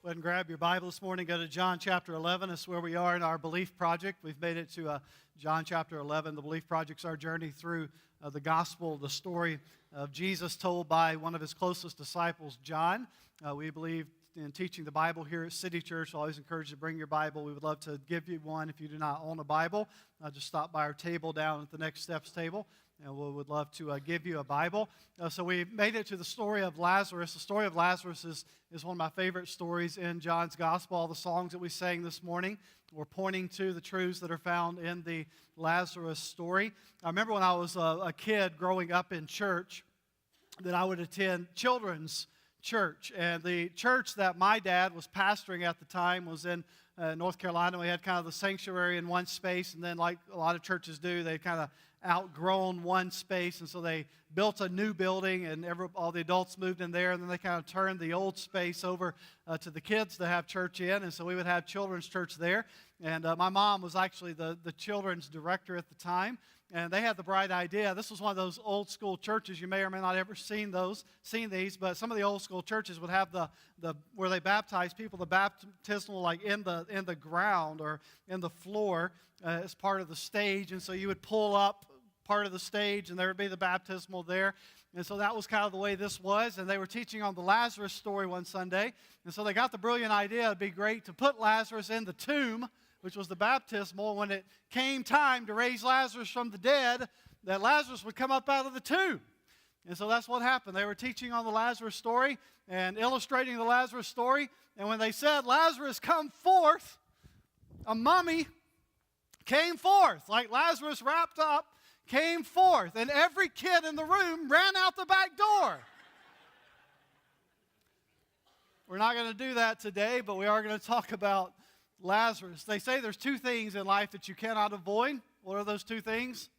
Go ahead and grab your Bible this morning. Go to John chapter 11. That's where we are in our Belief Project. We've made it to John chapter 11. The Belief Project's our journey through the gospel, the story of Jesus told by one of his closest disciples, John. We believe in teaching the Bible here at City Church. I always encourage you to bring your Bible. We would love to give you one if you do not own a Bible. Just stop by our table down at the Next Steps table, and we would love to give you a Bible. So we made it to the story of Lazarus. The story of Lazarus is one of my favorite stories in John's Gospel. All the songs that we sang this morning were pointing to the truths that are found in the Lazarus story. I remember when I was a kid growing up in church that I would attend children's church. And the church that my dad was pastoring at the time was in North Carolina. We had kind of the sanctuary in one space, and then like a lot of churches do, they kind of outgrown one space, and so they built a new building, and all the adults moved in there, and then they kind of turned the old space over to the kids to have church in, and so we would have children's church there. And my mom was actually the children's director at the time, and they had the bright idea. This was one of those old school churches. You may or may not have ever seen these, but some of the old school churches would have the where they baptize people, the baptismal like in the ground or in the floor as part of the stage. And so you would pull up part of the stage, and there would be the baptismal there. And so that was kind of the way this was. And they were teaching on the Lazarus story one Sunday. And so they got the brilliant idea it'd be great to put Lazarus in the tomb, which was the baptismal. When it came time to raise Lazarus from the dead, that Lazarus would come up out of the tomb. And so that's what happened. They were teaching on the Lazarus story and illustrating the Lazarus story. And when they said, "Lazarus, come forth," a mummy came forth, like Lazarus wrapped up, came forth. And every kid in the room ran out the back door. We're not going to do that today, but we are going to talk about Lazarus. They say there's two things in life that you cannot avoid. What are those two things?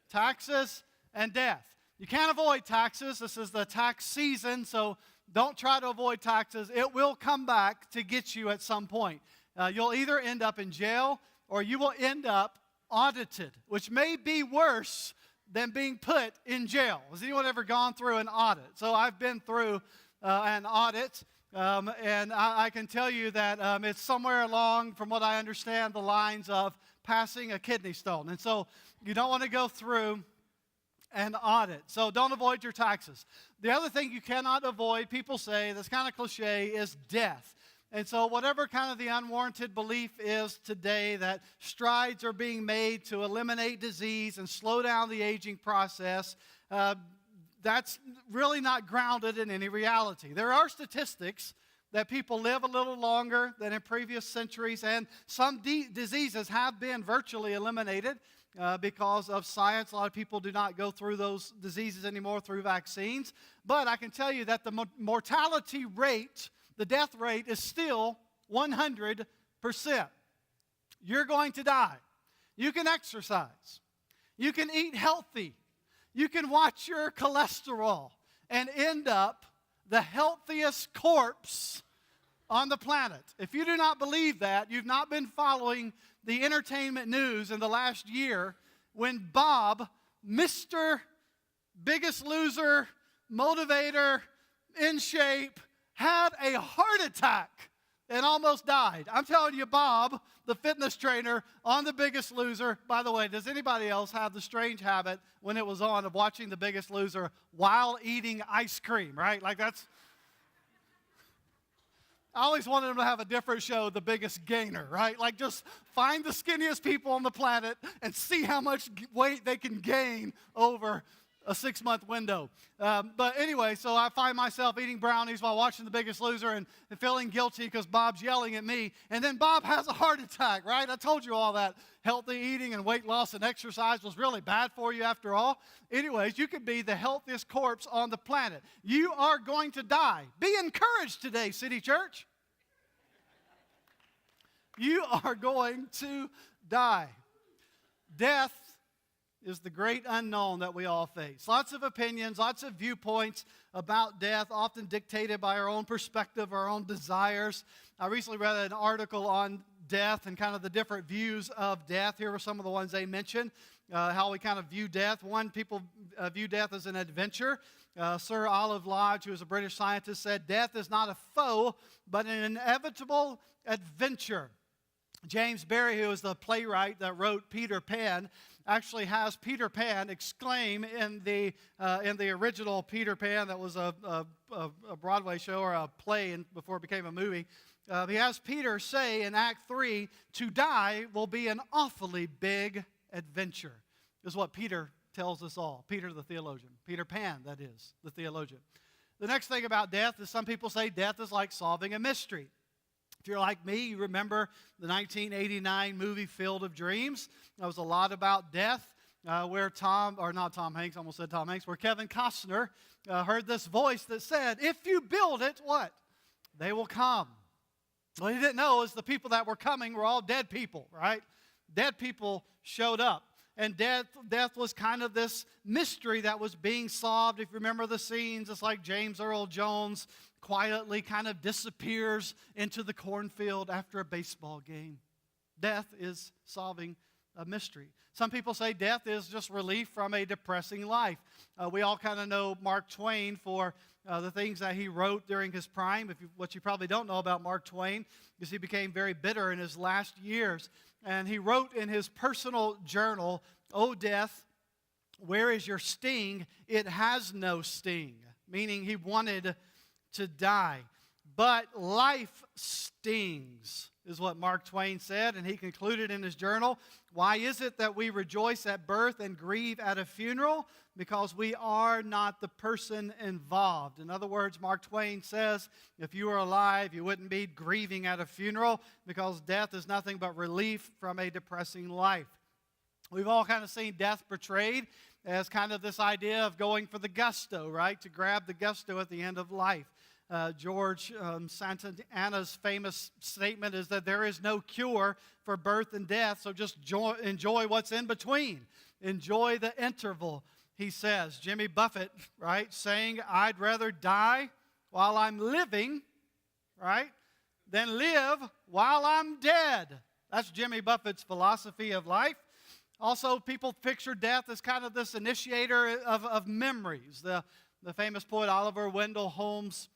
Taxes and death. You can't avoid taxes. This is the tax season, so don't try to avoid taxes. It will come back to get you at some point. You'll either end up in jail or you will end up audited, which may be worse than being put in jail. Has anyone ever gone through an audit? So I've been through an audit. And I can tell you that it's somewhere along, from what I understand, the lines of passing a kidney stone. And so you don't want to go through an audit. So don't avoid your taxes. The other thing you cannot avoid, people say, that's kind of cliche, is death. And so whatever kind of the unwarranted belief is today that strides are being made to eliminate disease and slow down the aging process, that's really not grounded in any reality. There are statistics that people live a little longer than in previous centuries, and some diseases have been virtually eliminated because of science. A lot of people do not go through those diseases anymore through vaccines. But I can tell you that the mortality rate, the death rate, is still 100%. You're going to die. You can exercise. You can eat healthy. You can watch your cholesterol and end up the healthiest corpse on the planet. If you do not believe that, you've not been following the entertainment news in the last year when Bob, Mr. Biggest Loser, motivator, in shape, had a heart attack and almost died. I'm telling you, Bob, the fitness trainer on The Biggest Loser. By the way, does anybody else have the strange habit when it was on of watching The Biggest Loser while eating ice cream, right? Like that's... I always wanted them to have a different show, The Biggest Gainer, right? Like just find the skinniest people on the planet and see how much weight they can gain over a 6-month window. But anyway, so I find myself eating brownies while watching The Biggest Loser and feeling guilty because Bob's yelling at me. And then Bob has a heart attack, right? I told you all that healthy eating and weight loss and exercise was really bad for you after all. Anyways, you could be the healthiest corpse on the planet. You are going to die. Be encouraged today, City Church. You are going to die. Death is the great unknown that we all face. Lots of opinions, lots of viewpoints about death, often dictated by our own perspective, our own desires. I recently read an article on death and kind of the different views of death. Here are some of the ones they mentioned, how we kind of view death. One, people view death as an adventure. Sir Olive Lodge, who was a British scientist, said, "Death is not a foe, but an inevitable adventure." James Barrie, who is the playwright that wrote Peter Pan, actually has Peter Pan exclaim in the original Peter Pan that was a Broadway show or a play before it became a movie. He has Peter say in Act 3, "To die will be an awfully big adventure," is what Peter tells us all. Peter the theologian. Peter Pan, that is, the theologian. The next thing about death is some people say death is like solving a mystery. If you're like me, you remember the 1989 movie Field of Dreams. That was a lot about death, where where Kevin Costner heard this voice that said, "If you build it, what? They will come." What he didn't know is the people that were coming were all dead people, right? Dead people showed up. And death was kind of this mystery that was being solved. If you remember the scenes, it's like James Earl Jones quietly kind of disappears into the cornfield after a baseball game. Death is solving a mystery. Some people say death is just relief from a depressing life. We all kind of know Mark Twain for the things that he wrote during his prime. What you probably don't know about Mark Twain is he became very bitter in his last years. And he wrote in his personal journal, "O death, where is your sting? It has no sting." Meaning he wanted to die. But life stings, is what Mark Twain said. And he concluded in his journal, "Why is it that we rejoice at birth and grieve at a funeral? Because we are not the person involved." In other words, Mark Twain says, if you were alive, you wouldn't be grieving at a funeral, because death is nothing but relief from a depressing life. We've all kind of seen death portrayed as kind of this idea of going for the gusto, right? To grab the gusto at the end of life. George Santayana's famous statement is that there is no cure for birth and death, so just enjoy what's in between. Enjoy the interval, he says. Jimmy Buffett, right, saying, "I'd rather die while I'm living," right, "than live while I'm dead." That's Jimmy Buffett's philosophy of life. Also, people picture death as kind of this initiator of memories. The famous poet Oliver Wendell Holmes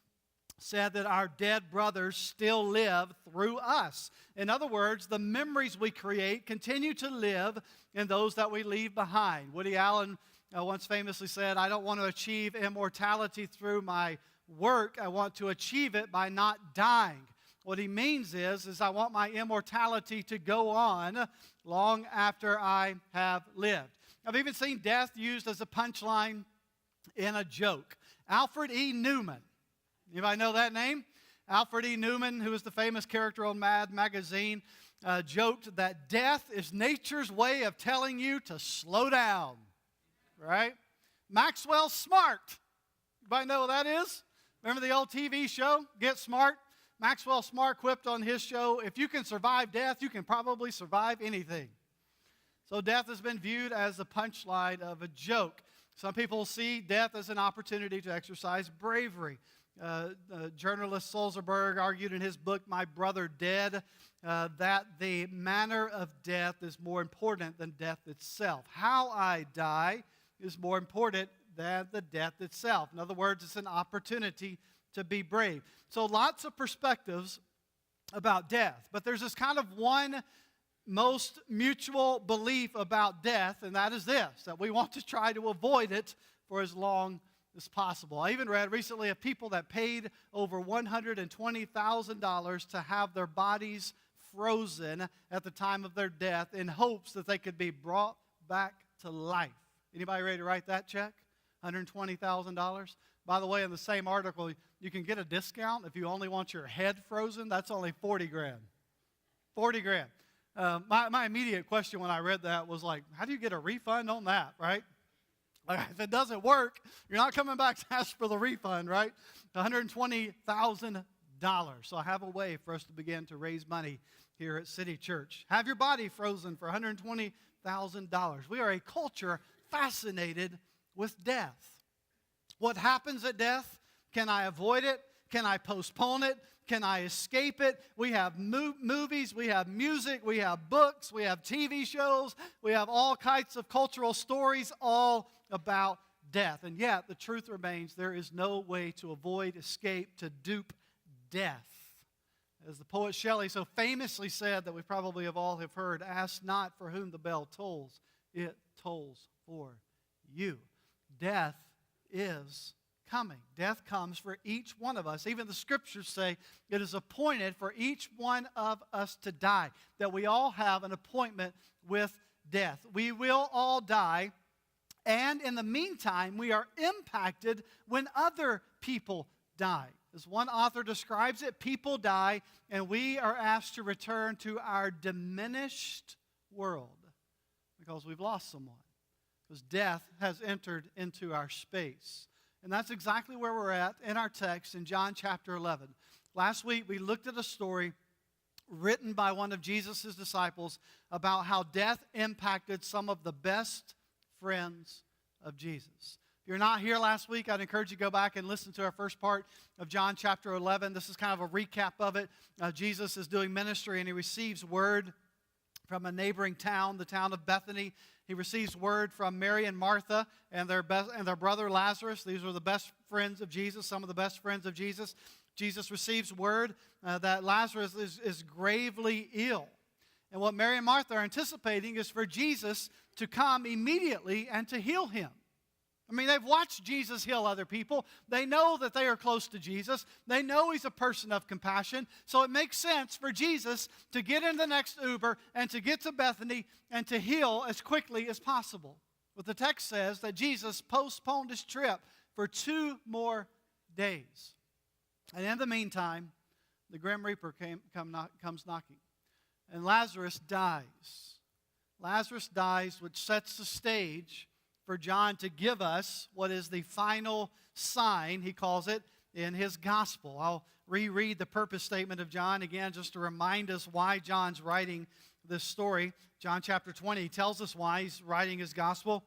said that our dead brothers still live through us. In other words, the memories we create continue to live in those that we leave behind. Woody Allen once famously said, "I don't want to achieve immortality through my work. I want to achieve it by not dying." What he means is I want my immortality to go on long after I have lived. I've even seen death used as a punchline in a joke. Alfred E. Newman. Anybody know that name? Alfred E. Newman, who is the famous character on Mad Magazine, joked that death is nature's way of telling you to slow down, right? Maxwell Smart. Anybody know what that is? Remember the old TV show, Get Smart? Maxwell Smart quipped on his show, "If you can survive death, you can probably survive anything." So death has been viewed as the punchline of a joke. Some people see death as an opportunity to exercise bravery. Journalist Sulzberg argued in his book, My Brother Dead, that the manner of death is more important than death itself. How I die is more important than the death itself. In other words, it's an opportunity to be brave. So lots of perspectives about death. But there's this kind of one most mutual belief about death, and that is this, that we want to try to avoid it for as long as possible. I even read recently of people that paid over $120,000 to have their bodies frozen at the time of their death in hopes that they could be brought back to life. Anybody ready to write that check? $120,000? By the way, in the same article, you can get a discount if you only want your head frozen. That's only 40 grand. 40 grand. My immediate question when I read that was like, how do you get a refund on that, right? Like, if it doesn't work, you're not coming back to ask for the refund, right? $120,000. So I have a way for us to begin to raise money here at City Church. Have your body frozen for $120,000. We are a culture fascinated with death. What happens at death? Can I avoid it? Can I postpone it? Can I escape it? We have movies, we have music, we have books, we have TV shows, we have all kinds of cultural stories all about death. And yet, the truth remains, there is no way to avoid, escape, to dupe death. As the poet Shelley so famously said, that we probably all have heard, ask not for whom the bell tolls, it tolls for you. Death is coming. Death comes for each one of us. Even the scriptures say it is appointed for each one of us to die, that we all have an appointment with death. We will all die, and in the meantime, we are impacted when other people die. As one author describes it, people die, and we are asked to return to our diminished world because we've lost someone, because death has entered into our space. And that's exactly where we're at in our text in John chapter 11. Last week, we looked at a story written by one of Jesus' disciples about how death impacted some of the best friends of Jesus. If you're not here last week, I'd encourage you to go back and listen to our first part of John chapter 11. This is kind of a recap of it. Jesus is doing ministry, and he receives word from a neighboring town, the town of Bethany. He receives word from Mary and Martha and their brother Lazarus. These were the best friends of Jesus, some of the best friends of Jesus. Jesus receives word that Lazarus is gravely ill. And what Mary and Martha are anticipating is for Jesus to come immediately and to heal him. I mean, they've watched Jesus heal other people. They know that they are close to Jesus. They know he's a person of compassion. So it makes sense for Jesus to get in the next Uber and to get to Bethany and to heal as quickly as possible. But the text says that Jesus postponed his trip for 2 more days. And in the meantime, the Grim Reaper comes knocking. And Lazarus dies. Lazarus dies, which sets the stage for John to give us what is the final sign, he calls it, in his gospel. I'll reread the purpose statement of John again just to remind us why John's writing this story. John chapter 20 tells us why he's writing his gospel.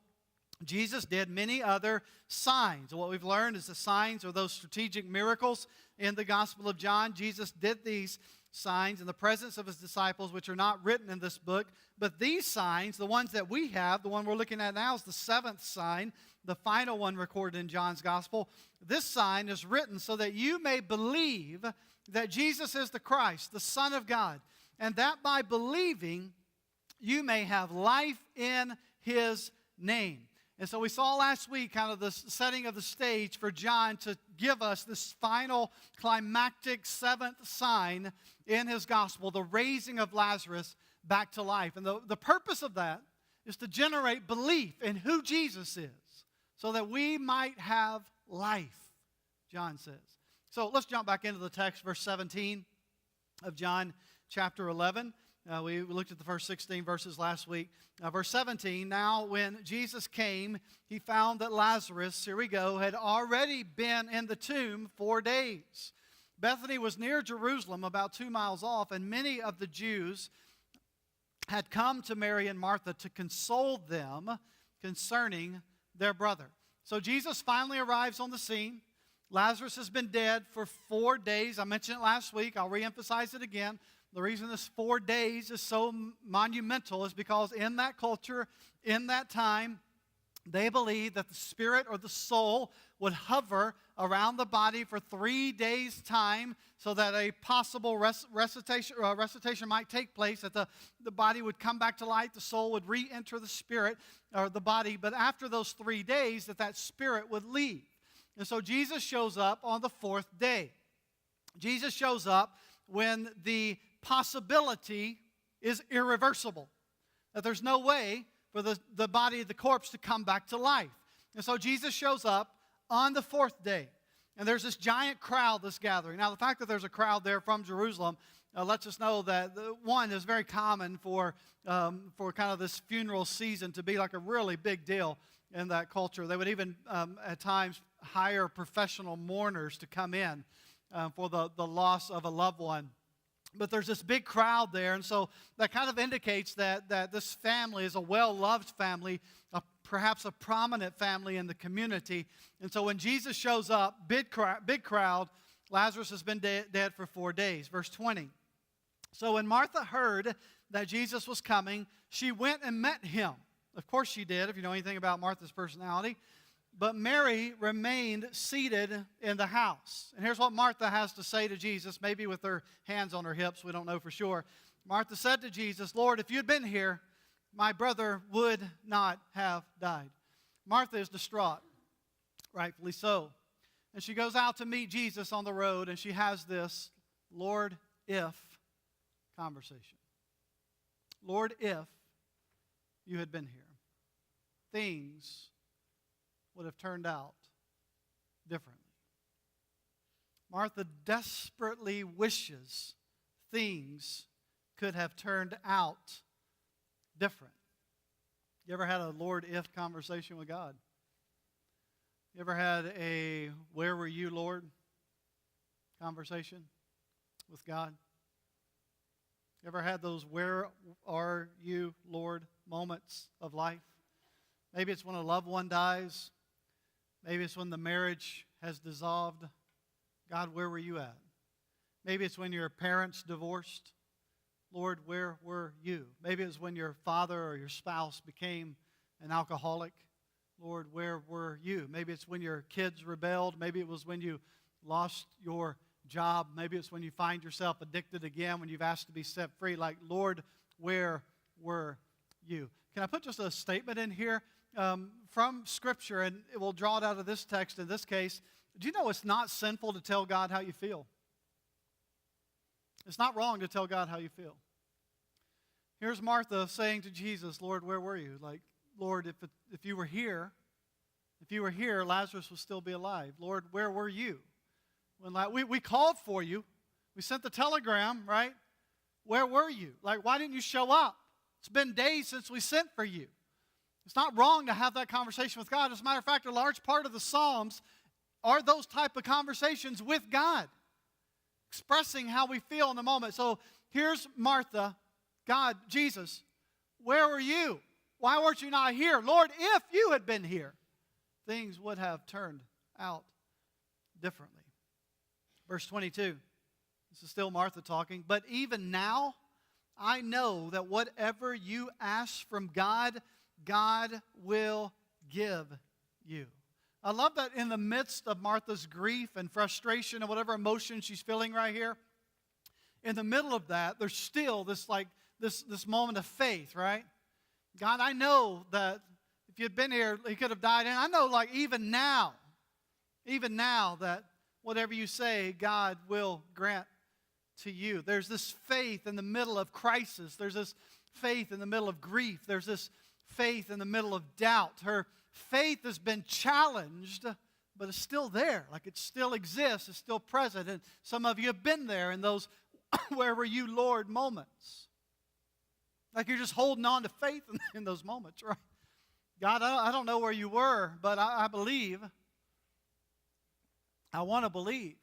Jesus did many other signs. What we've learned is the signs are those strategic miracles in the Gospel of John. Jesus did these signs in the presence of his disciples, which are not written in this book. But these signs, the ones that we have, the one we're looking at now is the 7th sign, the final one recorded in John's Gospel. This sign is written so that you may believe that Jesus is the Christ, the Son of God, and that by believing you may have life in his name. And so we saw last week kind of the setting of the stage for John to give us this final climactic 7th sign in his gospel, the raising of Lazarus back to life. And the purpose of that is to generate belief in who Jesus is so that we might have life, John says. So let's jump back into the text, verse 17 of John chapter 11. We looked at the first 16 verses last week. Verse 17, now when Jesus came, he found that Lazarus, here we go, had already been in the tomb 4 days. Bethany was near Jerusalem, about 2 miles off, and many of the Jews had come to Mary and Martha to console them concerning their brother. So Jesus finally arrives on the scene. Lazarus has been dead for 4 days. I mentioned it last week. I'll reemphasize it again. The reason this 4 days is so monumental is because in that culture, in that time, they believed that the spirit or the soul would hover around the body for 3 days' time so that a possible resuscitation might take place, that the body would come back to life, the soul would re-enter the spirit or the body, but after those 3 days that spirit would leave. And so Jesus shows up on the 4th day. Jesus shows up when the possibility is irreversible, that there's no way for the body of the corpse to come back to life. And so Jesus shows up on the 4th day, and there's this giant crowd that's gathering. Now, the fact that there's a crowd there from Jerusalem lets us know that, one, is very common for kind of this funeral season to be like a really big deal in that culture. They would even, at times, hire professional mourners to come in for the loss of a loved one. But there's this big crowd there, and so that kind of indicates that this family is a well-loved family, perhaps a prominent family in the community. And so when Jesus shows up, big crowd, Lazarus has been dead for 4 days. Verse 20. So when Martha heard that Jesus was coming, she went and met him. Of course she did, if you know anything about Martha's personality. but Mary remained seated in the house. And here's what Martha has to say to Jesus, maybe with her hands on her hips, we don't know for sure. Martha said to Jesus, Lord, if you had been here, my brother would not have died. Martha is distraught, rightfully so. And she goes out to meet Jesus on the road, and she has this, Lord, if conversation. Lord, if you had been here, things would have turned out differently. Martha desperately wishes things could have turned out different. You ever had a Lord, if conversation with God? You ever had a where were you, Lord conversation with God? You ever had those where are you, Lord moments of life? Maybe it's when a loved one dies. Maybe it's when the marriage has dissolved. God, where were you at? Maybe it's when your parents divorced. Lord, where were you? Maybe it's when your father or your spouse became an alcoholic. Lord, where were you? Maybe it's when your kids rebelled. Maybe it was when you lost your job. Maybe it's when you find yourself addicted again, when you've asked to be set free. Like, Lord, where were you? Can I put just a statement in here from Scripture, and we'll draw it out of this text in this case. Do you know it's not sinful to tell God how you feel? It's not wrong to tell God how you feel. Here's Martha saying to Jesus, Lord, where were you? Like, Lord, if you were here, Lazarus would still be alive. Lord, where were you? When we called for you. We sent the telegram, right? Where were you? Like, why didn't you show up? It's been days since we sent for you. It's not wrong to have that conversation with God. As a matter of fact, a large part of the Psalms are those type of conversations with God, expressing how we feel in the moment. So here's Martha, God, Jesus, where were you? Why weren't you not here? Lord, if you had been here, things would have turned out differently. Verse 22, this is still Martha talking. But even now, I know that whatever you ask from God, God will give you. I love that in the midst of Martha's grief and frustration and whatever emotion she's feeling right here, in the middle of that, there's still this moment of faith, right? God, I know that if you'd been here, he could have died. And I know, like, even now, that whatever you say, God will grant to you. There's this faith in the middle of crisis. There's this faith in the middle of grief. There's this faith in the middle of doubt. Her faith has been challenged, but it's still there. Like, it still exists. It's still present. And some of you have been there in those where were you, Lord moments. Like, you're just holding on to faith in those moments, right? God, I don't know where you were, but I believe. I want to believe.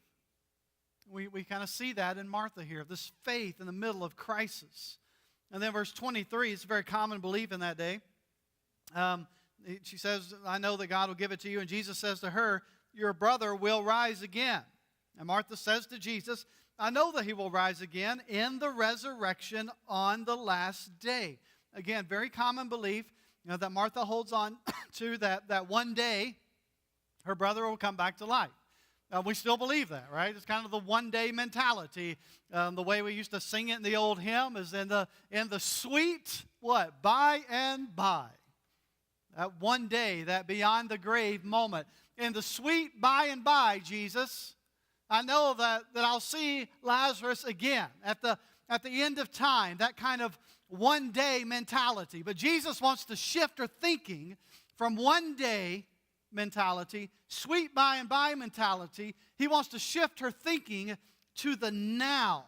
We kind of see that in Martha here, this faith in the middle of crisis. And then verse 23, it's a very common belief in that day. She says, I know that God will give it to you. And Jesus says to her, your brother will rise again. And Martha says to Jesus, I know that he will rise again in the resurrection on the last day. Again, very common belief, that Martha holds on to that one day her brother will come back to life. We still believe that, right? It's kind of the one-day mentality. The way we used to sing it in the old hymn is in the sweet, what? By and by. That one day, that beyond the grave moment. In the sweet by and by, Jesus, I know that I'll see Lazarus again at the end of time, that kind of one-day mentality. But Jesus wants to shift her thinking from one-day mentality, sweet by and by mentality. He wants to shift her thinking to the now.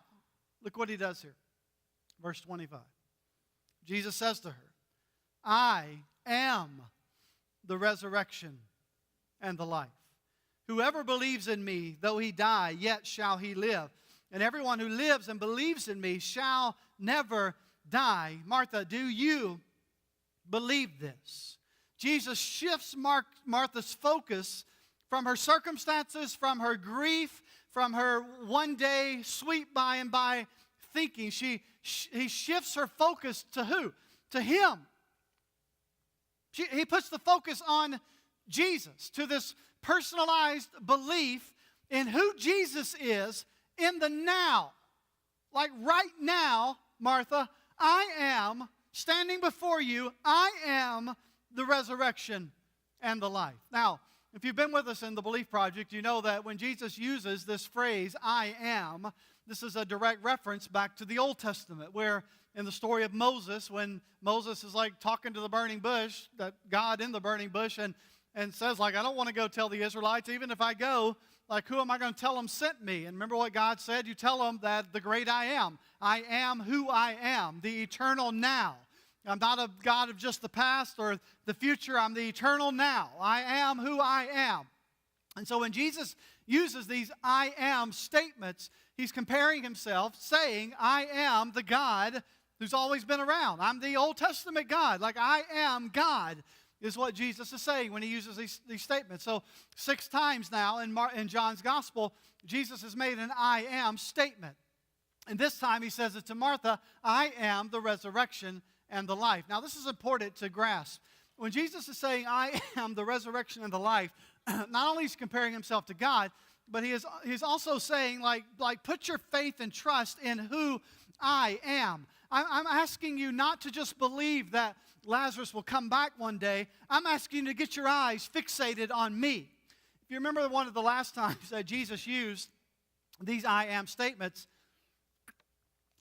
Look what he does here. Verse 25. Jesus says to her, I am the resurrection and the life. Whoever believes in me, though he die, yet shall he live. And everyone who lives and believes in me shall never die. Martha, do you believe this? Jesus shifts Martha's focus from her circumstances, from her grief, from her one-day sweet by and by thinking. He shifts her focus to who? To him. He puts the focus on Jesus, to this personalized belief in who Jesus is in the now. Like right now, Martha, I am standing before you. I am the resurrection and the life. Now, if you've been with us in the Belief Project, you know that when Jesus uses this phrase, I am, this is a direct reference back to the Old Testament, where in the story of Moses, when Moses is like talking to the burning bush, that God in the burning bush, and says like, I don't want to go tell the Israelites, even if I go, like who am I going to tell them sent me? And remember what God said? You tell them that the great I am who I am, the eternal now. I'm not a God of just the past or the future. I'm the eternal now. I am who I am. And so when Jesus uses these I am statements, he's comparing himself, saying, I am the God who's always been around. I'm the Old Testament God. Like I am God is what Jesus is saying when he uses these statements. So 6 times now in John's Gospel, Jesus has made an I am statement. And this time he says it to Martha, I am the resurrection and the life. Now, this is important to grasp. When Jesus is saying, I am the resurrection and the life, not only is he comparing himself to God, but he's also saying, like, put your faith and trust in who I am. I'm asking you not to just believe that Lazarus will come back one day. I'm asking you to get your eyes fixated on me. If you remember one of the last times that Jesus used these I am statements,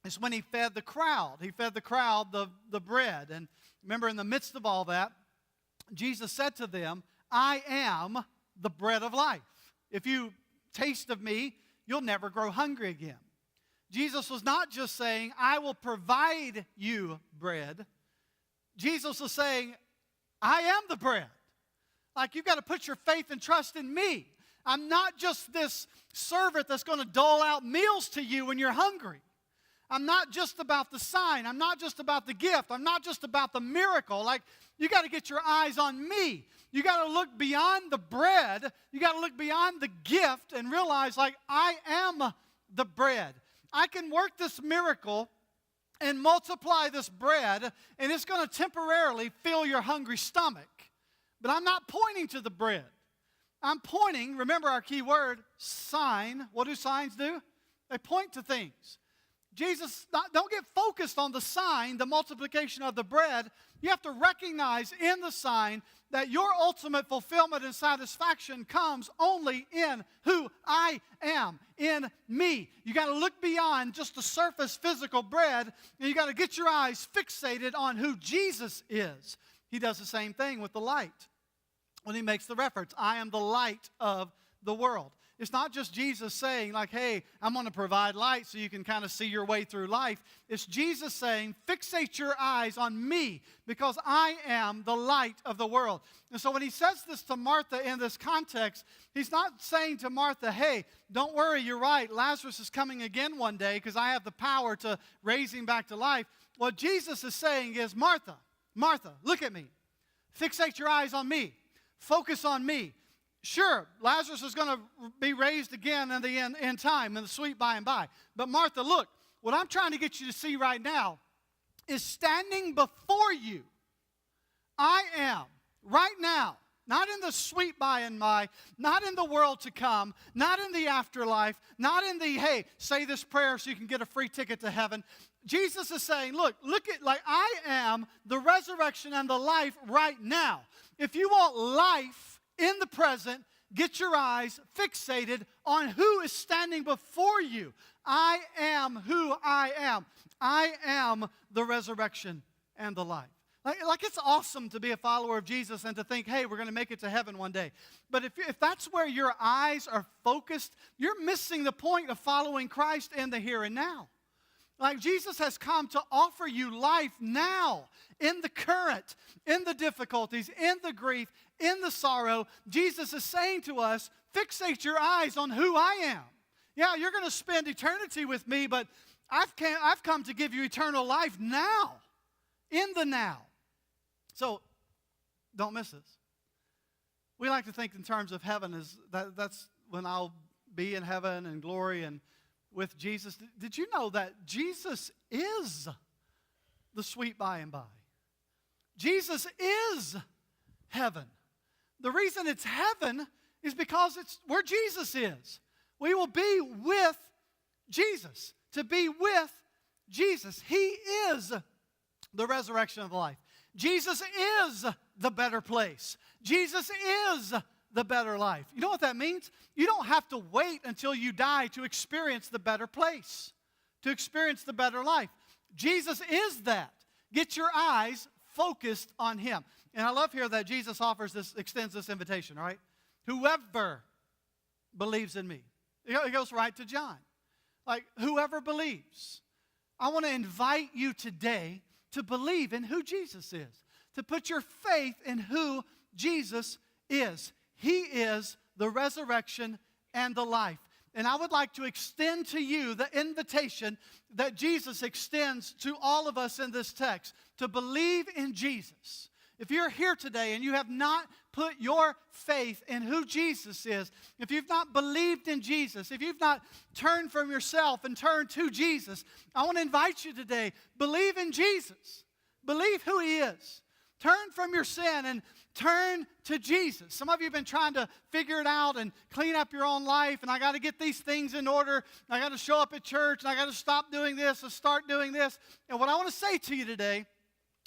it's when he fed the crowd. He fed the crowd the bread. And remember, in the midst of all that, Jesus said to them, I am the bread of life. If you taste of me, you'll never grow hungry again. Jesus was not just saying, I will provide you bread. Jesus was saying, I am the bread. Like, you've got to put your faith and trust in me. I'm not just this servant that's going to dole out meals to you when you're hungry. I'm not just about the sign. I'm not just about the gift. I'm not just about the miracle. Like, you got to get your eyes on me. You got to look beyond the bread. You got to look beyond the gift and realize, like, I am the bread. I can work this miracle and multiply this bread, and it's going to temporarily fill your hungry stomach. But I'm not pointing to the bread. I'm pointing, remember our key word, sign. What do signs do? They point to things. Jesus, don't get focused on the sign, the multiplication of the bread. You have to recognize in the sign that your ultimate fulfillment and satisfaction comes only in who I am, in me. You got to look beyond just the surface physical bread, and you got to get your eyes fixated on who Jesus is. He does the same thing with the light when he makes the reference, I am the light of the world. It's not just Jesus saying, like, hey, I'm going to provide light so you can kind of see your way through life. It's Jesus saying, fixate your eyes on me because I am the light of the world. And so when he says this to Martha in this context, he's not saying to Martha, hey, don't worry, you're right. Lazarus is coming again one day because I have the power to raise him back to life. What Jesus is saying is, Martha, Martha, look at me. Fixate your eyes on me. Focus on me. Sure, Lazarus is going to be raised again in the end time, in the sweet by and by. But Martha, look, what I'm trying to get you to see right now is standing before you. I am, right now, not in the sweet by and by, not in the world to come, not in the afterlife, not in the, hey, say this prayer so you can get a free ticket to heaven. Jesus is saying, look at, like, I am the resurrection and the life right now. If you want life in the present, get your eyes fixated on who is standing before you. I am who I am. I am the resurrection and the life. Like it's awesome to be a follower of Jesus and to think, hey, we're going to make it to heaven one day. But if that's where your eyes are focused, you're missing the point of following Christ in the here and now. Like Jesus has come to offer you life now, in the current, in the difficulties, in the grief, in the sorrow. Jesus is saying to us, fixate your eyes on who I am. Yeah, you're going to spend eternity with me, but I've come to give you eternal life now, in the now. So, don't miss this. We like to think in terms of heaven as that's when I'll be in heaven and glory and with Jesus. Did you know that Jesus is the sweet by and by? Jesus is heaven. The reason it's heaven is because it's where Jesus is. We will be with Jesus. To be with Jesus. He is the resurrection of life. Jesus is the better place. Jesus is the better life. You know what that means? You don't have to wait until you die to experience the better place, to experience the better life. Jesus is that. Get your eyes focused on Him. And I love here that Jesus extends this invitation, all right? Whoever believes in me. It goes right to John. Like, whoever believes. I want to invite you today to believe in who Jesus is, to put your faith in who Jesus is. He is the resurrection and the life. And I would like to extend to you the invitation that Jesus extends to all of us in this text, to believe in Jesus. If you're here today and you have not put your faith in who Jesus is, if you've not believed in Jesus, if you've not turned from yourself and turned to Jesus, I want to invite you today, believe in Jesus. Believe who He is. Turn from your sin and turn to Jesus. Some of you have been trying to figure it out and clean up your own life, and I got to get these things in order. I got to show up at church, and I got to stop doing this and start doing this. And what I want to say to you today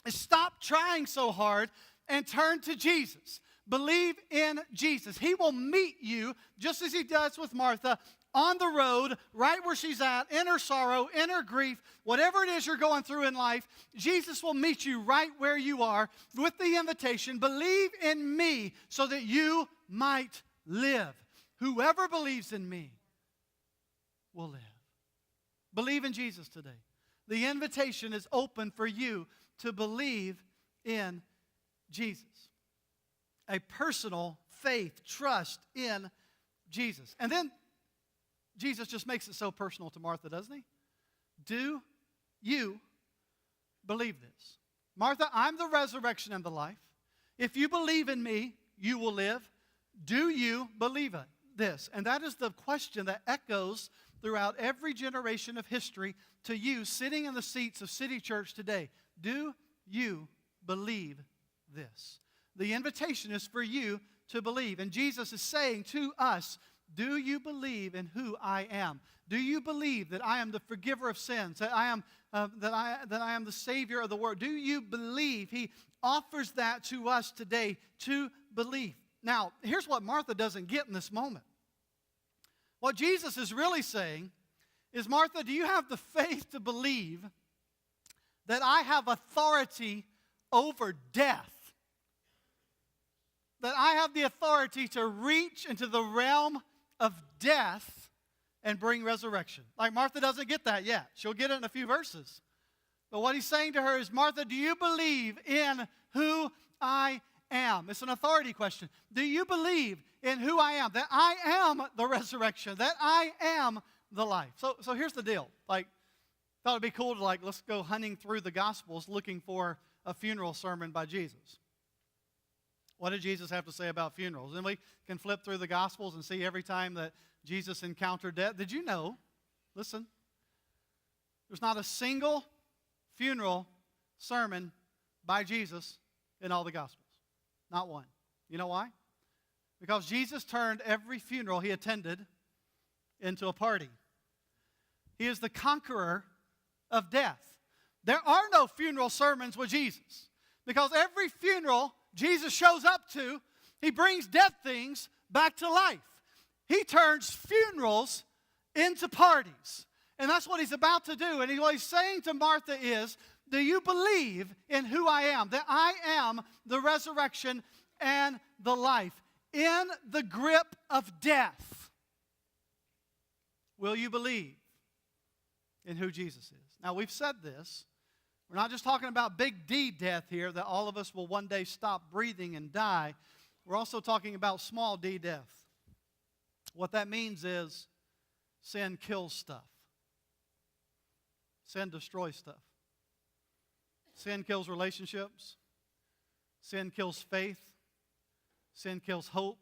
is stop trying so hard and turn to Jesus. Believe in Jesus. He will meet you, just as He does with Martha, on the road, right where she's at, in her sorrow, in her grief, whatever it is you're going through in life, Jesus will meet you right where you are with the invitation, believe in me so that you might live. Whoever believes in me will live. Believe in Jesus today. The invitation is open for you to believe in Jesus. A personal faith, trust in Jesus. And then Jesus just makes it so personal to Martha, doesn't He? Do you believe this? Martha, I'm the resurrection and the life. If you believe in me, you will live. Do you believe it? This. And that is the question that echoes throughout every generation of history to you sitting in the seats of City Church today. Do you believe this? The invitation is for you to believe. And Jesus is saying to us, do you believe in who I am? Do you believe that I am the forgiver of sins, that I am the Savior of the world? Do you believe? He offers that to us today to believe. Now, here's what Martha doesn't get in this moment. What Jesus is really saying is, Martha, do you have the faith to believe that I have authority over death? That I have the authority to reach into the realm of death and bring resurrection. Like Martha doesn't get that yet. She'll get it in a few verses. But what He's saying to her is, Martha, do you believe in who I am? It's an authority question. Do you believe in who I am? That I am the resurrection. That I am the life. So here's the deal. Like, thought it'd be cool to let's go hunting through the Gospels looking for a funeral sermon by Jesus. What did Jesus have to say about funerals? And we can flip through the Gospels and see every time that Jesus encountered death. Did you know, listen, there's not a single funeral sermon by Jesus in all the Gospels. Not one. You know why? Because Jesus turned every funeral He attended into a party. He is the conqueror of death. There are no funeral sermons with Jesus. Because every funeral Jesus shows up to, He brings dead things back to life. He turns funerals into parties. And that's what He's about to do. And what He's saying to Martha is, do you believe in who I am? That I am the resurrection and the life. In the grip of death, will you believe in who Jesus is? Now, we've said this. We're not just talking about big D death here, that all of us will one day stop breathing and die. We're also talking about small d death. What that means is sin kills stuff. Sin destroys stuff. Sin kills relationships. Sin kills faith. Sin kills hope.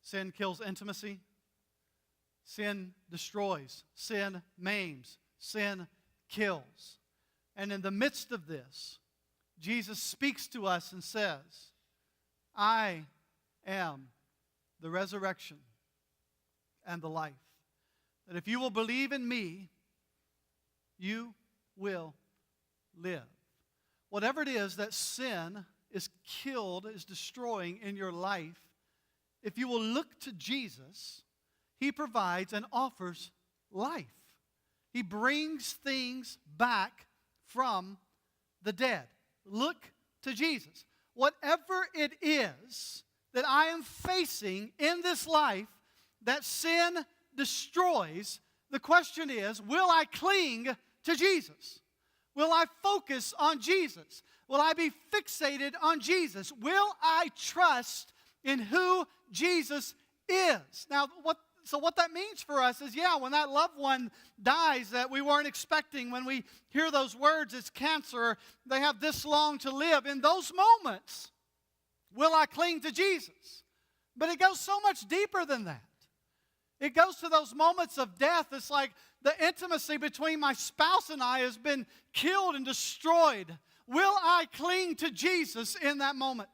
Sin kills intimacy. Sin destroys. Sin maims. Sin kills. And in the midst of this, Jesus speaks to us and says, I am the resurrection and the life. That if you will believe in me, you will live. Whatever it is that sin is destroying in your life, if you will look to Jesus, He provides and offers life. He brings things back from the dead. Look to Jesus. Whatever it is that I am facing in this life that sin destroys, the question is, will I cling to Jesus? Will I focus on Jesus? Will I be fixated on Jesus? Will I trust in who Jesus is? Now, what that means for us is, when that loved one dies that we weren't expecting, when we hear those words, it's cancer, they have this long to live, in those moments, will I cling to Jesus? But it goes so much deeper than that. It goes to those moments of death. It's like the intimacy between my spouse and I has been killed and destroyed. Will I cling to Jesus in that moment?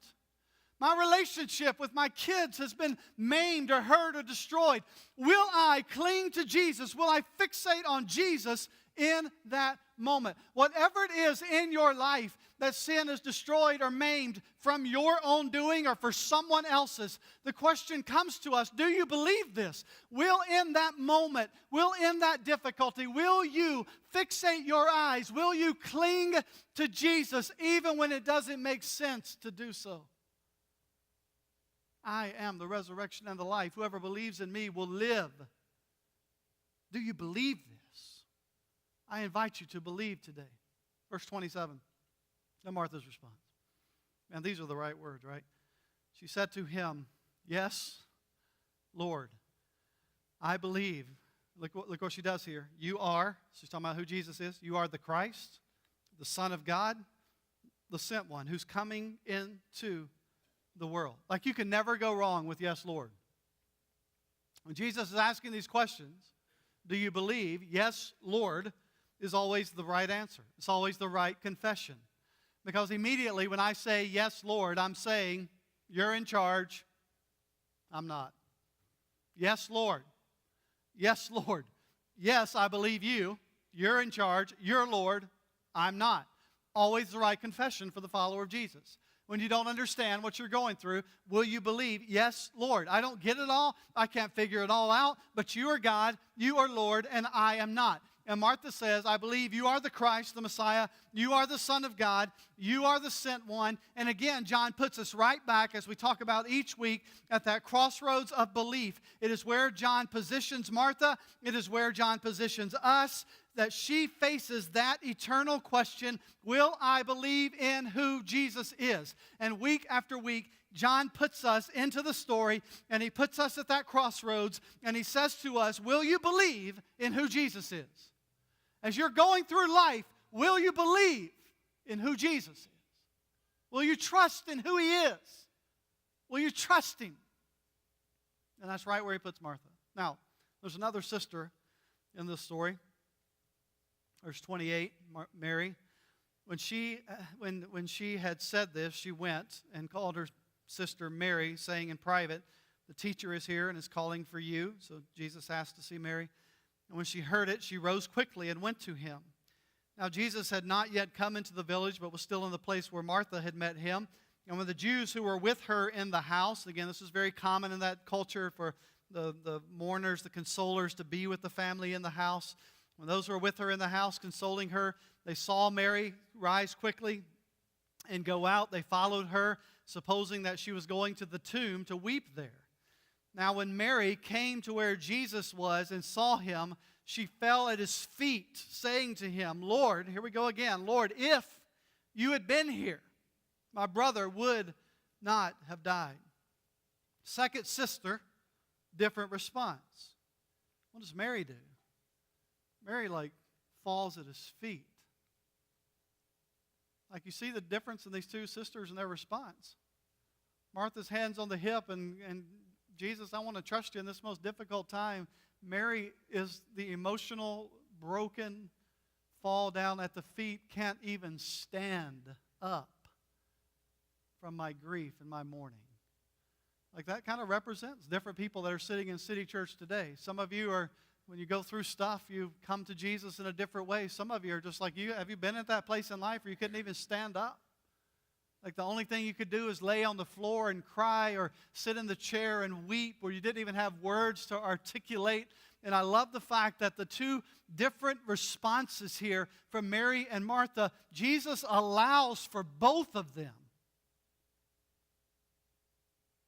My relationship with my kids has been maimed or hurt or destroyed. Will I cling to Jesus? Will I fixate on Jesus in that moment? Whatever it is in your life that sin is destroyed or maimed from your own doing or for someone else's, the question comes to us, do you believe this? Will in that moment, will in that difficulty, will you fixate your eyes? Will you cling to Jesus even when it doesn't make sense to do so? I am the resurrection and the life. Whoever believes in me will live. Do you believe this? I invite you to believe today. Verse 27, then Martha's response. Man, these are the right words, right? She said to him, yes, Lord, I believe. Look what she does here. You are, she's talking about who Jesus is. You are the Christ, the Son of God, the sent one who's coming into the world. Like, you can never go wrong with yes, Lord. When Jesus is asking these questions, do you believe? Yes, Lord is always the right answer. It's always the right confession. Because immediately when I say yes, Lord, I'm saying you're in charge. I'm not. Yes, Lord. Yes, Lord. Yes, I believe you. You're in charge. You're Lord. I'm not. Always the right confession for the follower of Jesus. When you don't understand what you're going through, will you believe, yes, Lord? I don't get it all. I can't figure it all out. But you are God, you are Lord, and I am not. And Martha says, I believe you are the Christ, the Messiah. You are the Son of God. You are the sent one. And again, John puts us right back, as we talk about each week, at that crossroads of belief. It is where John positions Martha. It is where John positions us, that she faces that eternal question, will I believe in who Jesus is? And week after week, John puts us into the story, and he puts us at that crossroads, and he says to us, will you believe in who Jesus is? As you're going through life, will you believe in who Jesus is? Will you trust in who He is? Will you trust Him? And that's right where he puts Martha. Now, there's another sister in this story. Verse 28, Mary. When she had said this, she went and called her sister Mary, saying in private, the teacher is here and is calling for you. So Jesus asked to see Mary. And when she heard it, she rose quickly and went to him. Now Jesus had not yet come into the village, but was still in the place where Martha had met him. And when the Jews who were with her in the house, again, this is very common in that culture for the mourners, the consolers, to be with the family in the house. When those who were with her in the house consoling her, they saw Mary rise quickly and go out. They followed her, supposing that she was going to the tomb to weep there. Now when Mary came to where Jesus was and saw him, she fell at his feet, saying to him, Lord, here we go again, Lord, if you had been here, my brother would not have died. Second sister, different response. What does Mary do? Mary, falls at his feet. You see the difference in these two sisters and their response. Martha's hands on the hip, and Jesus, I want to trust you in this most difficult time. Mary is the emotional, broken, fall down at the feet, can't even stand up from my grief and my mourning. Like that kind of represents different people that are sitting in City Church today. Some of you are, when you go through stuff, you come to Jesus in a different way. Some of you are just like you. Have you been at that place in life where you couldn't even stand up? Like the only thing you could do is lay on the floor and cry or sit in the chair and weep, where you didn't even have words to articulate. And I love the fact that the two different responses here from Mary and Martha, Jesus allows for both of them.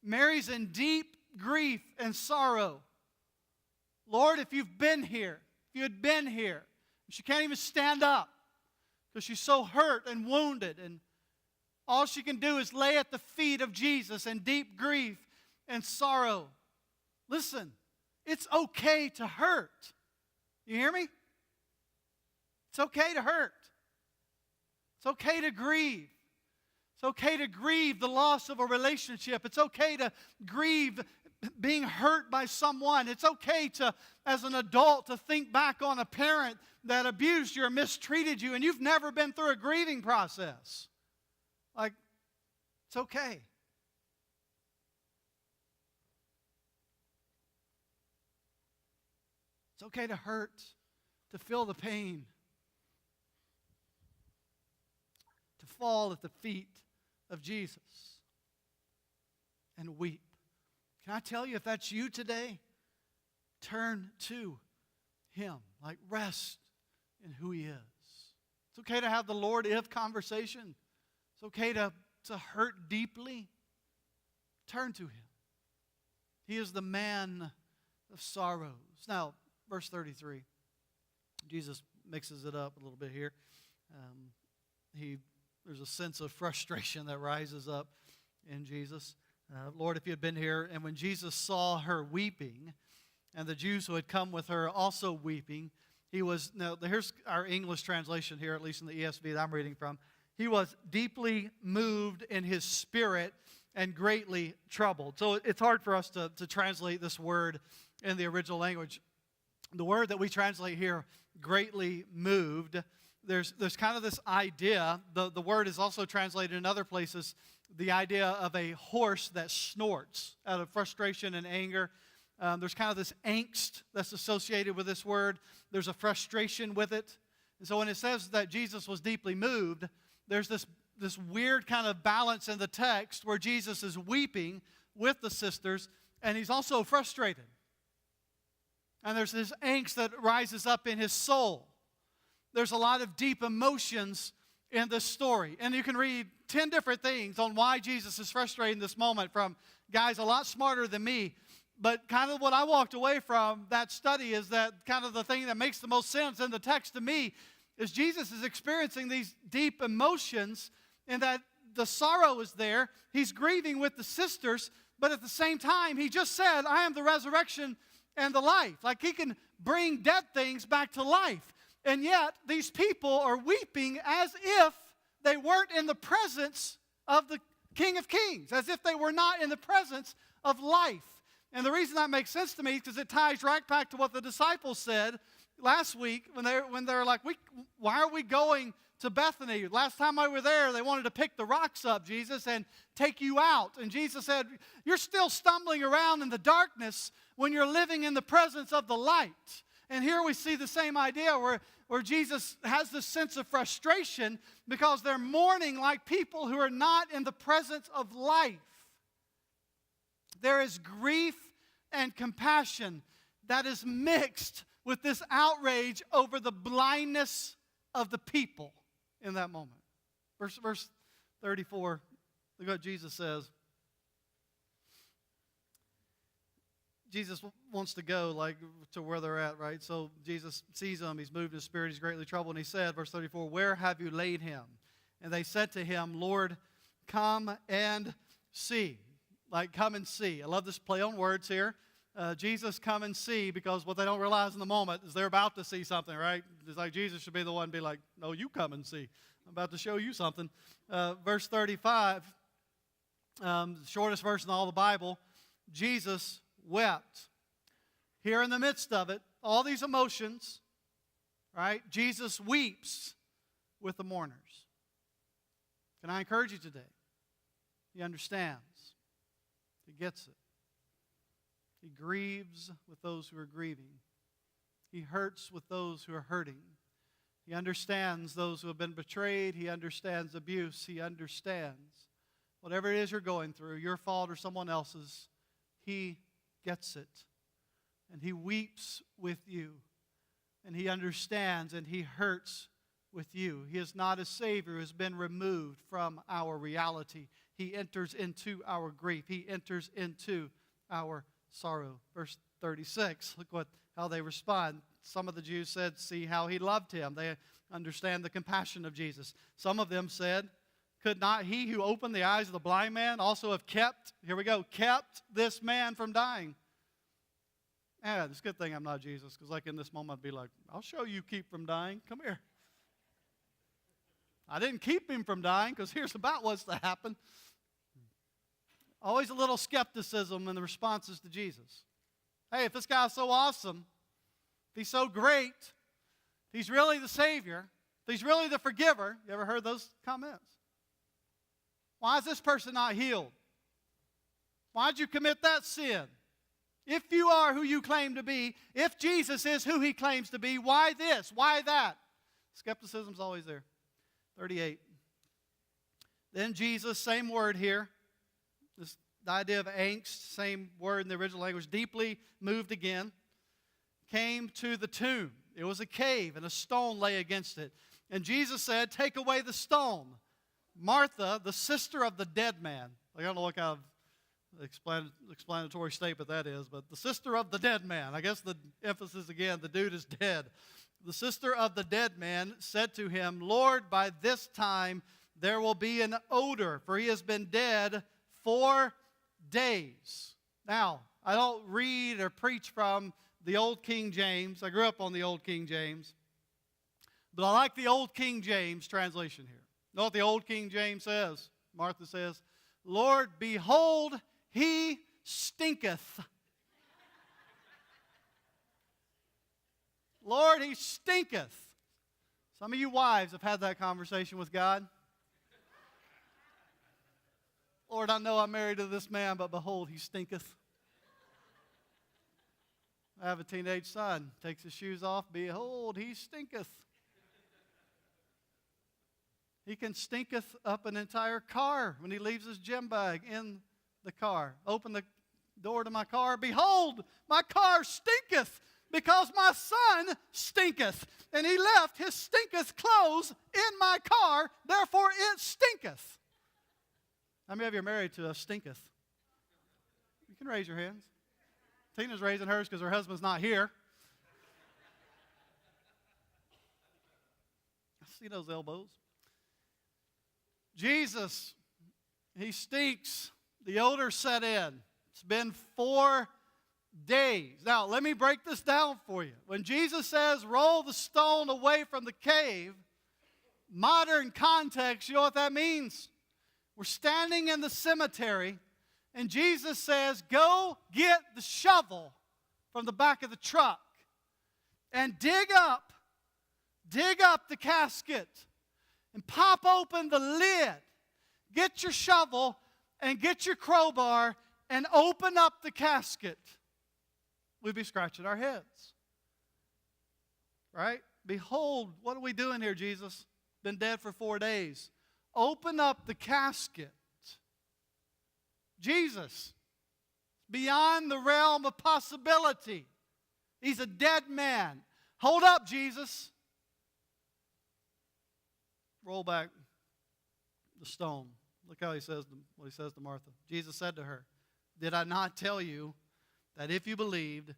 Mary's in deep grief and sorrow. Lord, if you've been here, if you had been here, she can't even stand up because she's so hurt and wounded, and all she can do is lay at the feet of Jesus in deep grief and sorrow. Listen, it's okay to hurt. You hear me? It's okay to hurt. It's okay to grieve. It's okay to grieve the loss of a relationship. It's okay to grieve being hurt by someone. It's okay to, as an adult, to think back on a parent that abused you or mistreated you and you've never been through a grieving process. Like, it's okay. It's okay to hurt, to feel the pain, to fall at the feet of Jesus and weep. Can I tell you, if that's you today, turn to Him. Like, rest in who He is. It's okay to have the Lord if conversation. It's okay to hurt deeply. Turn to Him. He is the man of sorrows. Now, verse 33. Jesus mixes it up a little bit here. There's a sense of frustration that rises up in Jesus. Lord, if you had been here, and when Jesus saw her weeping, and the Jews who had come with her also weeping, here's our English translation here, at least in the ESV that I'm reading from. He was deeply moved in his spirit and greatly troubled. So it's hard for us to translate this word in the original language. The word that we translate here, greatly moved, there's kind of this idea, the word is also translated in other places, the idea of a horse that snorts out of frustration and anger. There's kind of this angst that's associated with this word. There's a frustration with it. And so when it says that Jesus was deeply moved, there's this weird kind of balance in the text where Jesus is weeping with the sisters, and he's also frustrated. And there's this angst that rises up in his soul. There's a lot of deep emotions in this story. And you can read 10 different things on why Jesus is frustrated in this moment from guys a lot smarter than me. But kind of what I walked away from that study is that kind of the thing that makes the most sense in the text to me is Jesus is experiencing these deep emotions, and that the sorrow is there. He's grieving with the sisters, but at the same time, he just said, I am the resurrection and the life. Like, he can bring dead things back to life. And yet, these people are weeping as if they weren't in the presence of the King of Kings, as if they were not in the presence of life. And the reason that makes sense to me is because it ties right back to what the disciples said last week when they're like, why are we going to Bethany? Last time I were there, they wanted to pick the rocks up, Jesus, and take you out. And Jesus said, you're still stumbling around in the darkness when you're living in the presence of the light. And here we see the same idea where Jesus has this sense of frustration because they're mourning like people who are not in the presence of life. There is grief and compassion that is mixed with this outrage over the blindness of the people in that moment. Verse 34, look what Jesus says. Jesus wants to go like to where they're at, right? So Jesus sees them. He's moved in spirit. He's greatly troubled. And he said, verse 34, where have you laid him? And they said to him, Lord, come and see. Like, come and see. I love this play on words here. Jesus, come and see, because what they don't realize in the moment is they're about to see something, right? It's like Jesus should be the one to be like, no, you come and see. I'm about to show you something. Verse 35, the shortest verse in all the Bible, Jesus wept. Here in the midst of it, all these emotions, right? Jesus weeps with the mourners. Can I encourage you today? He understands. He gets it. He grieves with those who are grieving. He hurts with those who are hurting. He understands those who have been betrayed. He understands abuse. He understands whatever it is you're going through, your fault or someone else's. He gets it. And He weeps with you. And He understands and He hurts with you. He is not a Savior who has been removed from our reality. He enters into our grief. He enters into our sorrow. Verse 36, look how they respond. Some of the Jews said, see how He loved him. They understand the compassion of Jesus. Some of them said, could not He who opened the eyes of the blind man also have kept, here we go, kept this man from dying? It's a good thing I'm not Jesus, because like in this moment I'd be like, I'll show you keep from dying. Come here. I didn't keep him from dying, because here's about what's to happen. Always a little skepticism in the responses to Jesus. Hey, if this guy's so awesome, if He's so great, if He's really the Savior, if He's really the forgiver, you ever heard those comments? Why is this person not healed? Why'd you commit that sin? If you are who you claim to be, if Jesus is who He claims to be, why this? Why that? Skepticism's always there. 38. Then Jesus, same word here. The idea of angst, same word in the original language, deeply moved again, came to the tomb. It was a cave, and a stone lay against it. And Jesus said, take away the stone. Martha, the sister of the dead man. I don't know what kind of explanatory statement that is, but the sister of the dead man. I guess the emphasis again, the dude is dead. The sister of the dead man said to Him, Lord, by this time there will be an odor, for he has been dead 4 days. Now, I don't read or preach from the Old King James. I grew up on the Old King James. But I like the Old King James translation here. You know what the Old King James says? Martha says, Lord, behold, he stinketh. Lord, he stinketh. Some of you wives have had that conversation with God. Lord, I know I'm married to this man, but behold, he stinketh. I have a teenage son. Takes his shoes off. Behold, he stinketh. He can stinketh up an entire car when he leaves his gym bag in the car. Open the door to my car. Behold, my car stinketh because my son stinketh. And he left his stinketh clothes in my car. Therefore, it stinketh. How many of you are married to a stinketh? You can raise your hands. Tina's raising hers because her husband's not here. I see those elbows. Jesus, he stinks. The odor set in. It's been 4 days. Now, let me break this down for you. When Jesus says, roll the stone away from the cave, modern context, you know what that means? We're standing in the cemetery, and Jesus says, go get the shovel from the back of the truck and dig up the casket and pop open the lid. Get your shovel and get your crowbar and open up the casket. We'd be scratching our heads. Right? Behold, what are we doing here, Jesus? Been dead for 4 days. Open up the casket. Jesus, beyond the realm of possibility. He's a dead man. Hold up, Jesus. Roll back the stone. Look how what he says to Martha. Jesus said to her, did I not tell you that if you believed,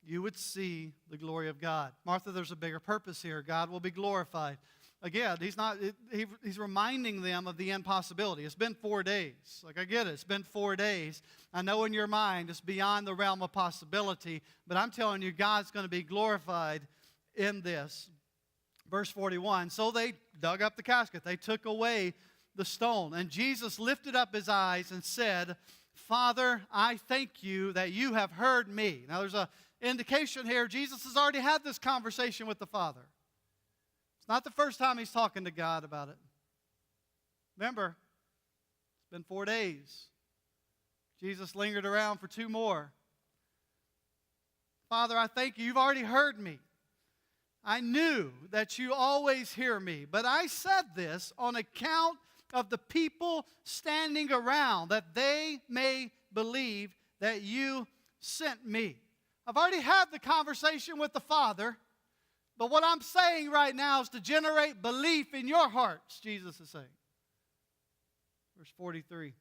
you would see the glory of God? Martha, there's a bigger purpose here. God will be glorified. Again, he's reminding them of the impossibility. It's been 4 days. Like, I get it. It's been 4 days. I know in your mind it's beyond the realm of possibility, but I'm telling you, God's going to be glorified in this. Verse 41, so they dug up the casket. They took away the stone. And Jesus lifted up his eyes and said, Father, I thank you that you have heard me. Now, there's an indication here. Jesus has already had this conversation with the Father. It's not the first time he's talking to God about it. Remember, it's been 4 days. Jesus lingered around for 2 more. Father, I thank you. You've already heard me. I knew that you always hear me, but I said this on account of the people standing around, that they may believe that you sent me. I've already had the conversation with the Father, but what I'm saying right now is to generate belief in your hearts, Jesus is saying. Verse 43.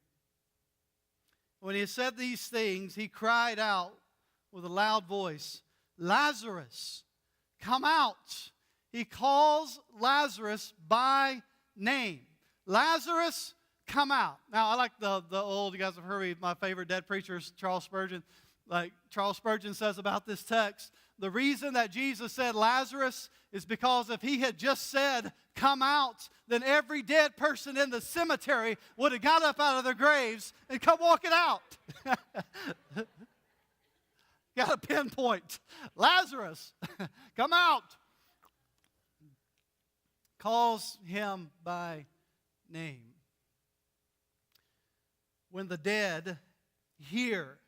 When he had said these things, he cried out with a loud voice, Lazarus, come out. He calls Lazarus by name. Lazarus, come out. Now, I like the old, you guys have heard me, my favorite dead preacher is Charles Spurgeon. Like Charles Spurgeon says about this text, the reason that Jesus said Lazarus is because if he had just said, come out, then every dead person in the cemetery would have got up out of their graves and come walking out. Got to pinpoint. Lazarus, come out. Calls him by name. When the dead hear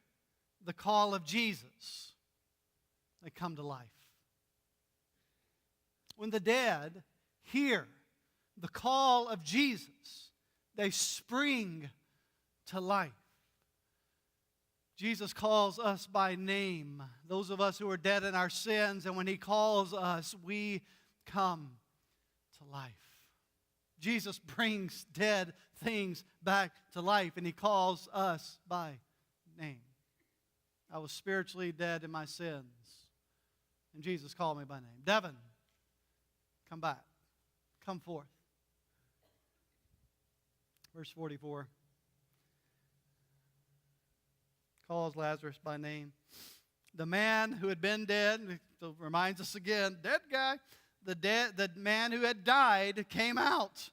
the call of Jesus, they come to life. When the dead hear the call of Jesus, they spring to life. Jesus calls us by name, those of us who are dead in our sins, and when he calls us, we come to life. Jesus brings dead things back to life, and he calls us by name. I was spiritually dead in my sins, and Jesus called me by name. Devin, come back. Come forth. Verse 44. Calls Lazarus by name. The man who had been dead, so reminds us again, dead guy, the man who had died came out.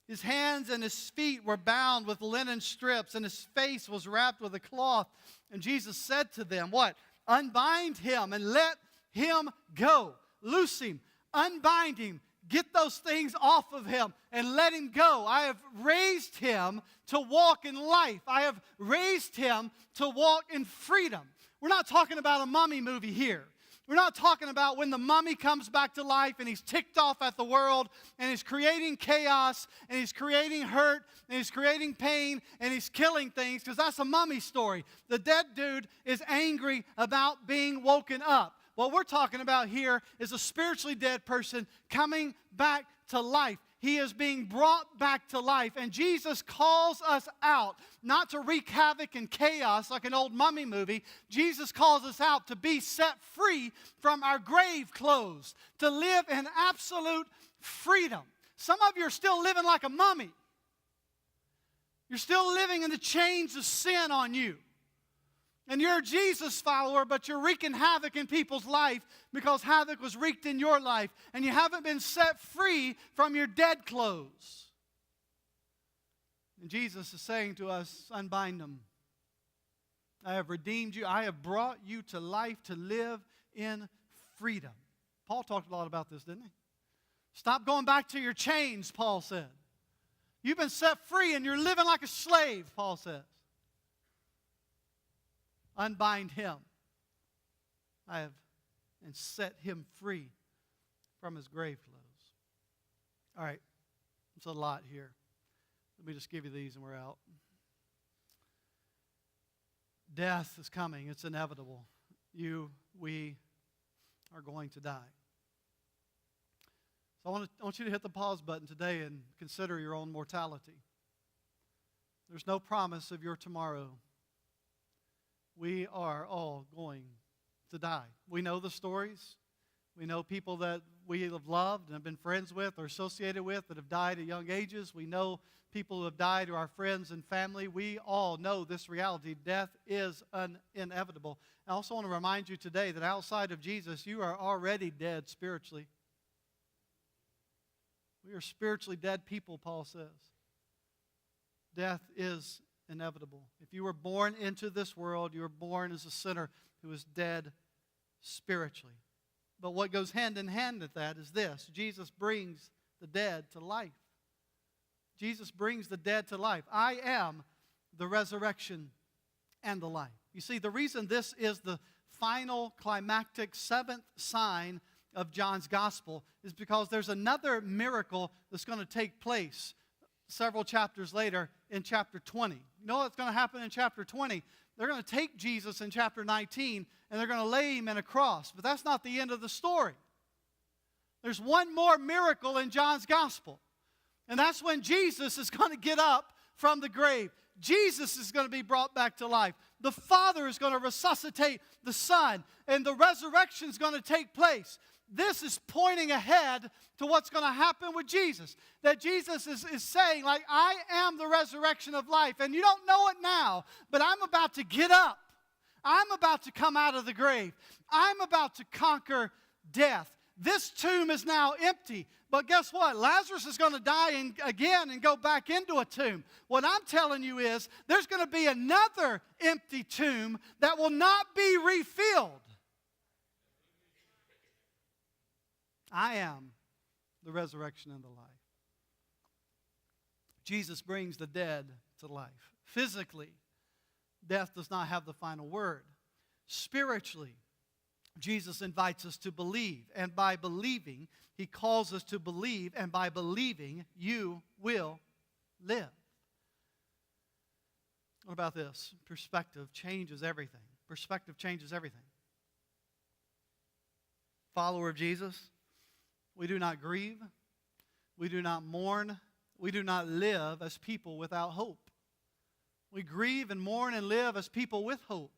His hands and his feet were bound with linen strips, and his face was wrapped with a cloth. And Jesus said to them, what? Unbind him and let him go. Loose him. Unbind him. Get those things off of him and let him go. I have raised him to walk in life. I have raised him to walk in freedom. We're not talking about a mummy movie here. We're not talking about when the mummy comes back to life and he's ticked off at the world and he's creating chaos and he's creating hurt and he's creating pain and he's killing things, because that's a mummy story. The dead dude is angry about being woken up. What we're talking about here is a spiritually dead person coming back to life. He is being brought back to life. And Jesus calls us out, not to wreak havoc and chaos like an old mummy movie. Jesus calls us out to be set free from our grave clothes, to live in absolute freedom. Some of you are still living like a mummy. You're still living in the chains of sin on you. And you're a Jesus follower, but you're wreaking havoc in people's life because havoc was wreaked in your life. And you haven't been set free from your dead clothes. And Jesus is saying to us, unbind them. I have redeemed you. I have brought you to life to live in freedom. Paul talked a lot about this, didn't he? Stop going back to your chains, Paul said. You've been set free and you're living like a slave, Paul says. Unbind him. I have and set him free from his grave clothes. All right, it's a lot here. Let me just give you these and we're out. Death is coming. It's inevitable. We are going to die. So I want you to hit the pause button today and consider your own mortality. There's no promise of your tomorrow. We are all going to die. We know the stories. We know people that we have loved and have been friends with or associated with that have died at young ages. We know people who have died who are our friends and family. We all know this reality. Death is inevitable. I also want to remind you today that outside of Jesus, you are already dead spiritually. We are spiritually dead people, Paul says. Death is inevitable. If you were born into this world, you were born as a sinner who is dead spiritually. But what goes hand in hand with that is this: Jesus brings the dead to life. Jesus brings the dead to life. I am the resurrection and the life. You see, the reason this is the final climactic seventh sign of John's gospel is because there's another miracle that's going to take place several chapters later in chapter 20. You know what's going to happen in chapter 20? They're going to take Jesus in chapter 19 and they're going to lay him in a cross. But that's not the end of the story. There's one more miracle in John's gospel. And that's when Jesus is going to get up from the grave. Jesus is going to be brought back to life. The Father is going to resuscitate the Son. And the resurrection is going to take place. This is pointing ahead to what's going to happen with Jesus. That Jesus is saying, like, I am the resurrection of life. And you don't know it now, but I'm about to get up. I'm about to come out of the grave. I'm about to conquer death. This tomb is now empty. But guess what? Lazarus is going to die again and go back into a tomb. What I'm telling you is there's going to be another empty tomb that will not be refilled. I am the resurrection and the life. Jesus brings the dead to life. Physically, death does not have the final word. Spiritually, Jesus invites us to believe. And by believing, he calls us to believe. And by believing, you will live. What about this? Perspective changes everything. Perspective changes everything. Follower of Jesus, we do not grieve. We do not mourn. We do not live as people without hope. We grieve and mourn and live as people with hope.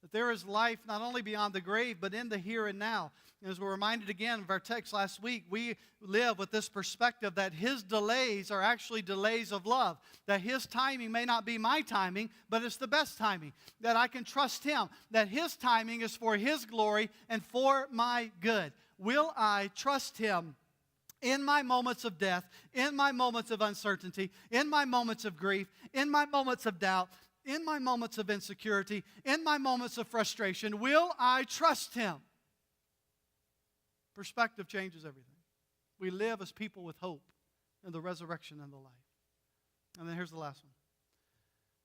That there is life not only beyond the grave, but in the here and now. And as we're reminded again of our text last week, we live with this perspective that His delays are actually delays of love. That His timing may not be my timing, but it's the best timing. That I can trust Him. That His timing is for His glory and for my good. Will I trust Him in my moments of death, in my moments of uncertainty, in my moments of grief, in my moments of doubt, in my moments of insecurity, in my moments of frustration? Will I trust Him? Perspective changes everything. We live as people with hope in the resurrection and the life. And then here's the last one.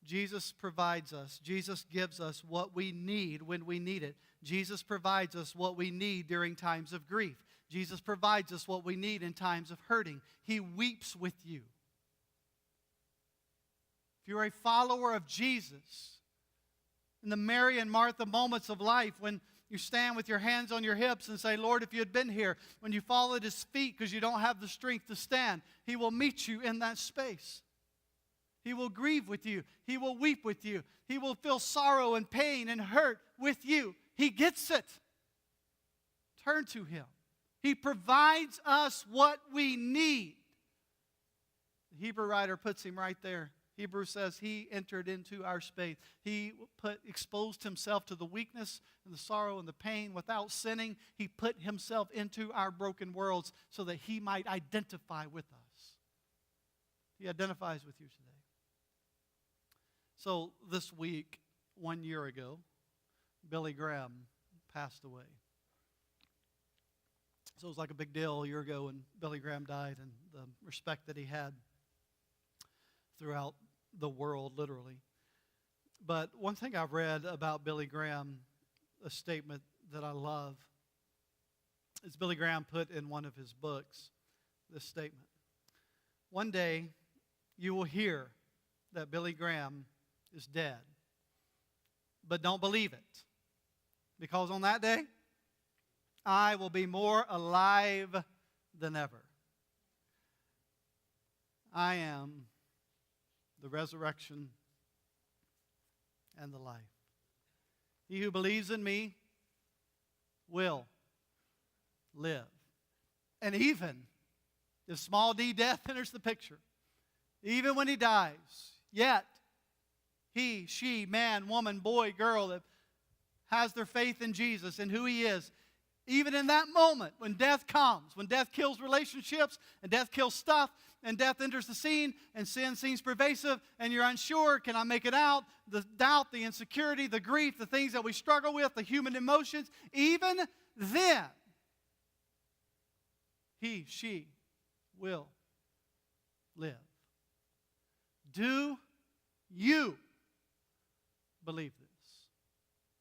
Jesus provides us. Jesus gives us what we need when we need it. Jesus provides us what we need during times of grief. Jesus provides us what we need in times of hurting. He weeps with you. If you're a follower of Jesus, in the Mary and Martha moments of life, when you stand with your hands on your hips and say, Lord, if you had been here, when you fall at His feet because you don't have the strength to stand, He will meet you in that space. He will grieve with you. He will weep with you. He will feel sorrow and pain and hurt with you. He gets it. Turn to Him. He provides us what we need. The Hebrew writer puts Him right there. Hebrews says He entered into our space. He exposed Himself to the weakness and the sorrow and the pain without sinning. He put Himself into our broken worlds so that He might identify with us. He identifies with you today. So this week, 1 year ago, Billy Graham passed away. So it was like a big deal a year ago when Billy Graham died, and the respect that he had throughout the world, literally. But one thing I've read about Billy Graham, a statement that I love, is Billy Graham put in one of his books this statement. One day you will hear that Billy Graham is dead, but don't believe it, because on that day I will be more alive than ever. I am the resurrection and the life. He who believes in me will live. And even if small d death enters the picture, even when he dies, yet he, she, man, woman, boy, girl that has their faith in Jesus and who He is, even in that moment when death comes, when death kills relationships and death kills stuff and death enters the scene and sin seems pervasive and you're unsure, can I make it out? The doubt, the insecurity, the grief, the things that we struggle with, the human emotions, even then, he, she will live. Do you believe this?